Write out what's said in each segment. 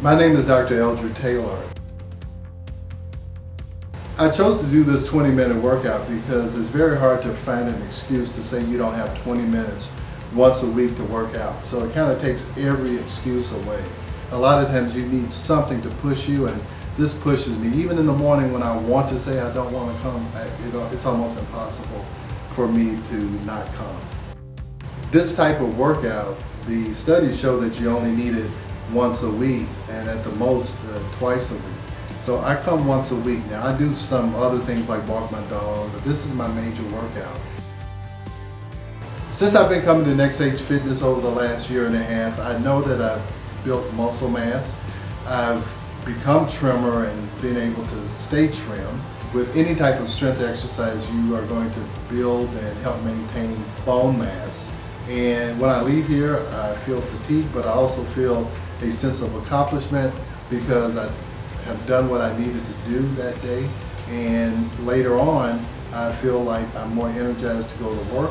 My name is Dr. Eldred Taylor. I chose to do this 20-minute workout because it's very hard to find an excuse to say you don't have 20 minutes once a week to work out. So it kind of takes every excuse away. A lot of times you need something to push you, and this pushes me. Even in the morning when I want to say I don't want to come, it's almost impossible for me to not come. This type of workout, the studies show that you only need it once a week, and at the most twice a week. So I come once a week. Now I do some other things like walk my dog, but this is my major workout. Since I've been coming to NextH Fitness over the last year and a half, I know that I've built muscle mass. I've become trimmer and been able to stay trim. With any type of strength exercise, you are going to build and help maintain bone mass. And when I leave here, I feel fatigued, but I also feel a sense of accomplishment because I have done what I needed to do that day. And later on, I feel like I'm more energized to go to work.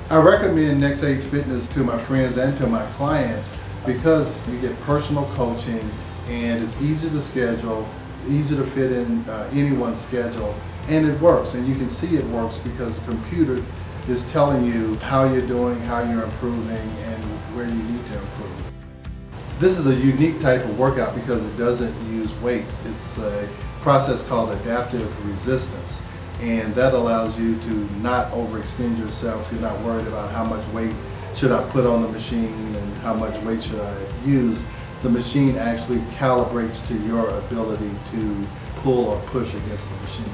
I recommend NextH Fitness to my friends and to my clients because you get personal coaching, and it's easy to schedule, it's easy to fit in anyone's schedule, and it works. And you can see it works because the computer is telling you how you're doing, how you're improving, and where you need to improve. This is a unique type of workout because it doesn't use weights. It's a process called adaptive resistance, and that allows you to not overextend yourself. You're not worried about how much weight should I put on the machine and how much weight should I use. The machine actually calibrates to your ability to pull or push against the machine.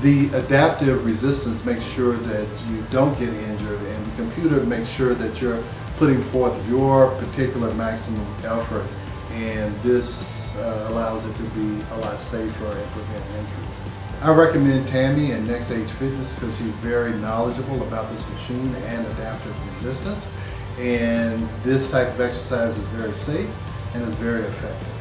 The adaptive resistance makes sure that you don't get injured, and the computer makes sure that you're putting forth your particular maximum effort, and this allows it to be a lot safer and prevent injuries. I recommend Tammy and NextH Fitness because she's very knowledgeable about this machine and adaptive resistance, and this type of exercise is very safe and is very effective.